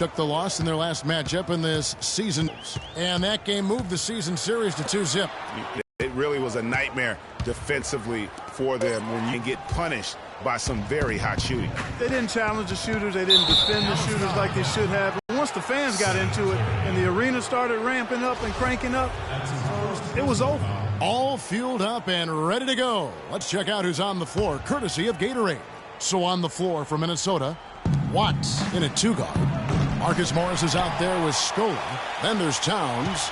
took the loss in their last matchup in this season. And that game moved the season series to 2-zip. It really was a nightmare defensively for them when you get punished by some very hot shooting. They didn't challenge the shooters. They didn't defend the shooters like they should have. But once the fans got into it and the arena started ramping up and cranking up, it was over. All fueled up and ready to go. Let's check out who's on the floor, courtesy of Gatorade. So on the floor for Minnesota, Watts in at 2-guard. Marcus Morris is out there with Scola. Then there's Towns.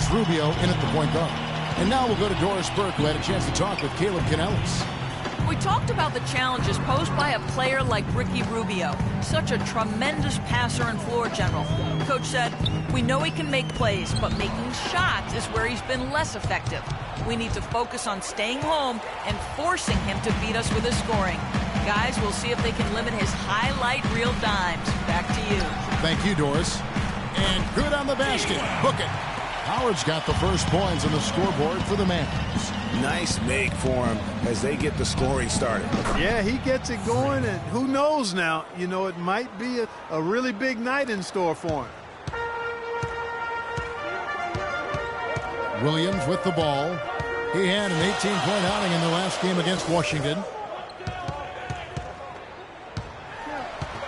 That's Rubio in at the point guard. And now we'll go to Doris Burke, who had a chance to talk with Caleb Canellis. We talked about the challenges posed by a player like Ricky Rubio, such a tremendous passer and floor general. Coach said, we know he can make plays, but making shots is where he's been less effective. We need to focus on staying home and forcing him to beat us with his scoring. Guys, we'll see if they can limit his highlight reel dimes. Back to you. Thank you, Doris. And good on the basket. Book it. Howard's got the first points on the scoreboard for the Mavs. Nice make for him as they get the scoring started. Yeah, he gets it going, and who knows now, you know, it might be a really big night in store for him. Williams with the ball. He had an 18-point outing in the last game against Washington.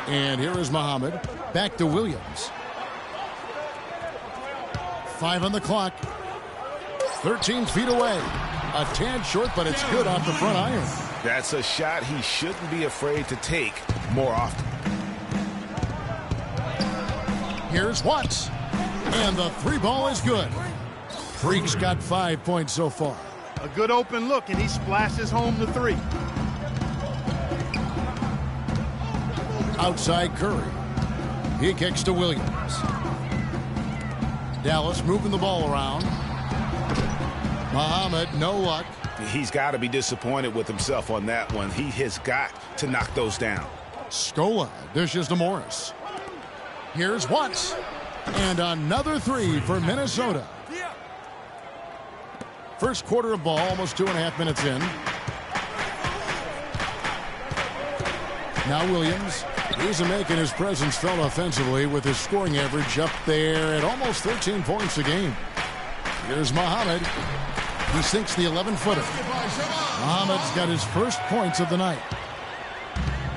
And here is Muhammad. Back to Williams. 5 on the clock. 13 feet away. A tad short, but it's good off the front iron. That's a shot he shouldn't be afraid to take more often. Here's Watts. And the three ball is good. Freak's got 5 points so far. A good open look, and he splashes home the three. Outside Curry. He kicks to Williams. Dallas moving the ball around. Muhammad, no luck. He's got to be disappointed with himself on that one. He has got to knock those down. Scola dishes to Morris. Here's Watts. And another three for Minnesota. First quarter of ball, almost 2.5 minutes in. Now Williams. He's making his presence felt offensively with his scoring average up there at almost 13 points a game. Here's Muhammad. He sinks the 11-footer. Muhammad's got his first points of the night.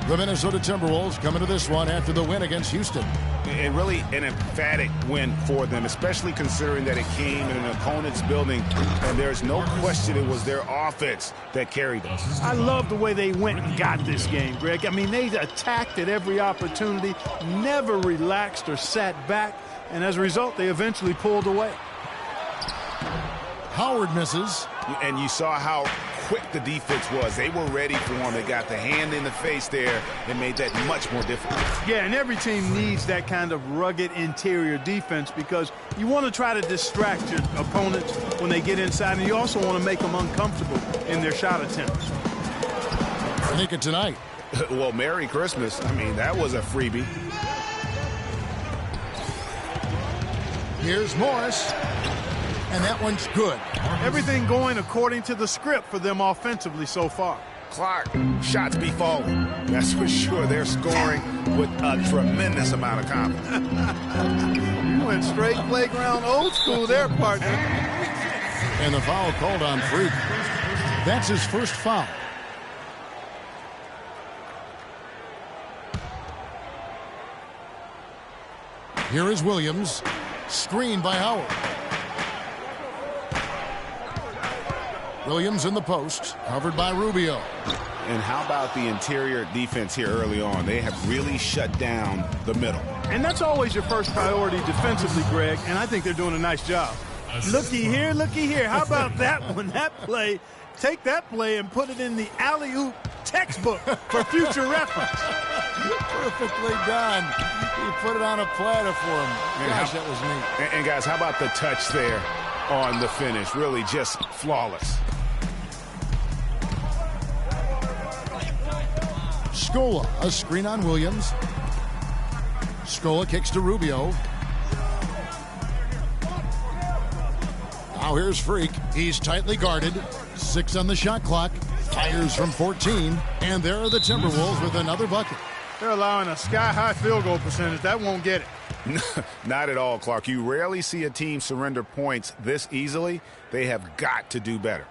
The Minnesota Timberwolves coming to this one after the win against Houston. And really an emphatic win for them, especially considering that it came in an opponent's building, and there's no question it was their offense that carried them. I love the way they went and got this game, Greg. I mean, they attacked at every opportunity, never relaxed or sat back, and as a result, they eventually pulled away. Howard misses. And you saw how quick the defense was. They were ready for him. They got the hand in the face there and made that much more difficult. Yeah, and every team needs that kind of rugged interior defense because you want to try to distract your opponents when they get inside, and you also want to make them uncomfortable in their shot attempts. Think it tonight. Well, Merry Christmas. I mean, that was a freebie. Here's Morris. And that one's good. Everything going according to the script for them offensively so far. Clark, shots be falling. That's for sure. They're scoring with a tremendous amount of confidence. You went straight playground old school there, partner. And the foul called on Freak. That's his first foul. Here is Williams. Screened by Howard. Williams in the post, covered by Rubio. And how about the interior defense here early on? They have really shut down the middle. And that's always your first priority defensively, Greg, and I think they're doing a nice job. Looky here, looky here. How about that one? That play, take that play and put it in the alley-oop textbook for future reference. Perfectly done. He put it on a platter for him. Gosh, that was neat. And guys, how about the touch there on the finish? Really just flawless. Scola, a screen on Williams. Scola kicks to Rubio. Now here's Freak. He's tightly guarded. 6 on the shot clock. Fires from 14. And there are the Timberwolves with another bucket. They're allowing a sky-high field goal percentage. That won't get it. Not at all, Clark. You rarely see a team surrender points this easily. They have got to do better.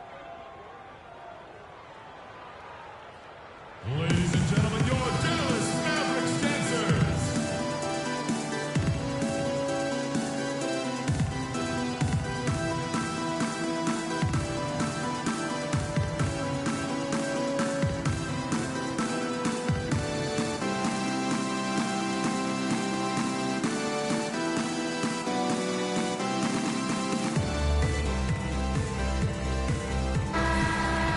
Ladies and gentlemen, your Dallas Mavericks dancers.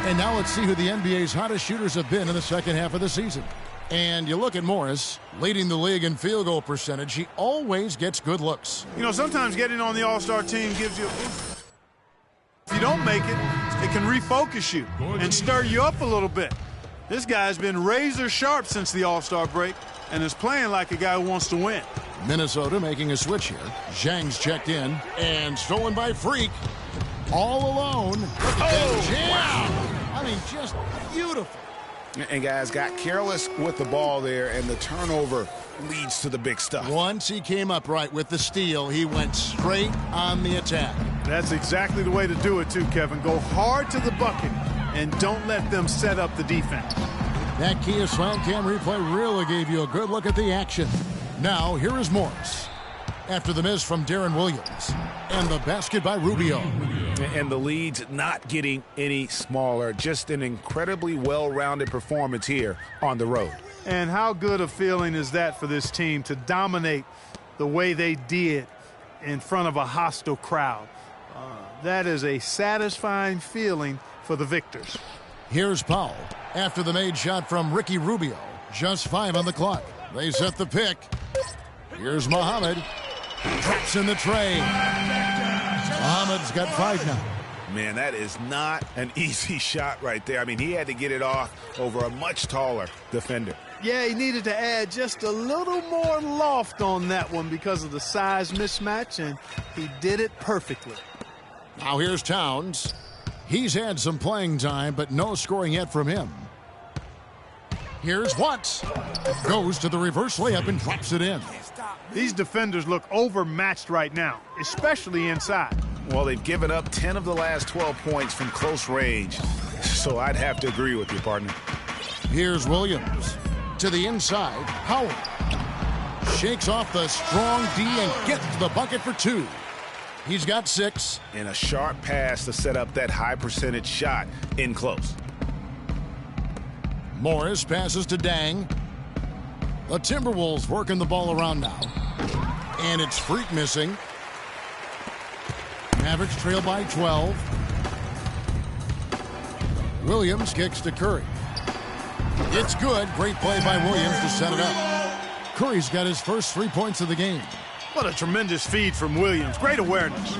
And now let's see who the NBA's hottest shooters have been in the second half of the season. And you look at Morris, leading the league in field goal percentage. He always gets good looks. You know, sometimes getting on the All-Star team gives you a boost. If you don't make it, it can refocus you and stir you up a little bit. This guy's been razor sharp since the All-Star break and is playing like a guy who wants to win. Minnesota making a switch here. Zhang's checked in and stolen by Freak. All alone. Wow. I mean, just beautiful. And guys got careless with the ball there, and the turnover leads to the big stuff. Once he came up right with the steal, he went straight on the attack. That's exactly the way to do it too, Kevin. Go hard to the bucket and don't let them set up the defense. That Kia Slam Cam replay really gave you a good look at the action. Now, here is Morris. After the miss from Darren Williams. And the basket by Rubio. And the lead's not getting any smaller. Just an incredibly well-rounded performance here on the road. And how good a feeling is that for this team to dominate the way they did in front of a hostile crowd? That is a satisfying feeling for the victors. Here's Powell. After the made shot from Ricky Rubio. Just 5 on the clock. They set the pick. Here's Muhammad. Drops in the tray. Muhammad's got 5 now. Man, that is not an easy shot right there. I mean, he had to get it off over a much taller defender. Yeah, he needed to add just a little more loft on that one because of the size mismatch, and he did it perfectly. Now here's Towns. He's had some playing time, but no scoring yet from him. Here's Watts. Goes to the reverse layup and drops it in. These defenders look overmatched right now, especially inside. Well, they've given up 10 of the last 12 points from close range, so I'd have to agree with you, partner. Here's Williams. To the inside, Howard. Shakes off the strong D and gets to the bucket for 2. He's got 6. And a sharp pass to set up that high percentage shot in close. Morris passes to Dang. The Timberwolves working the ball around now. And it's Freak missing. Mavericks trail by 12. Williams kicks to Curry. It's good. Great play by Williams to set it up. Curry's got his first 3 points of the game. What a tremendous feed from Williams. Great awareness.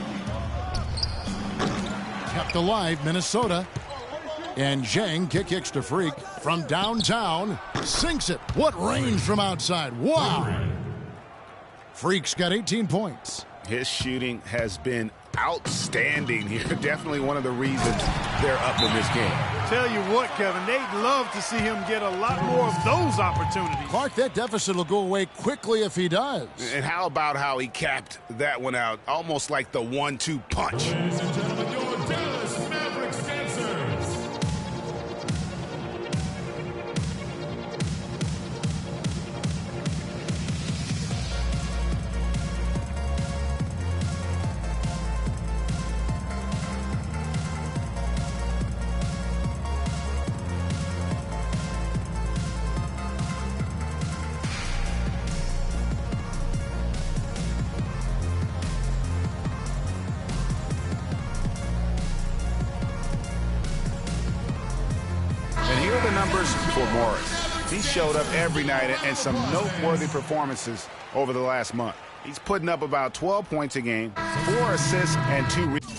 Kept alive, Minnesota. And Zhang kicks to Freak from downtown. Sinks it. What range from outside. Wow. Freak's got 18 points. His shooting has been outstanding here. Definitely one of the reasons they're up in this game. Tell you what, Kevin, they'd love to see him get a lot more of those opportunities. Clark, that deficit will go away quickly if he does. And how about how he capped that one out? Almost like the 1-2 punch. Ladies and gentlemen, your Dallas Mavericks dancers. For Morris. He showed up every night and some noteworthy performances over the last month. He's putting up about 12 points a game, 4 assists, and 2 rebounds.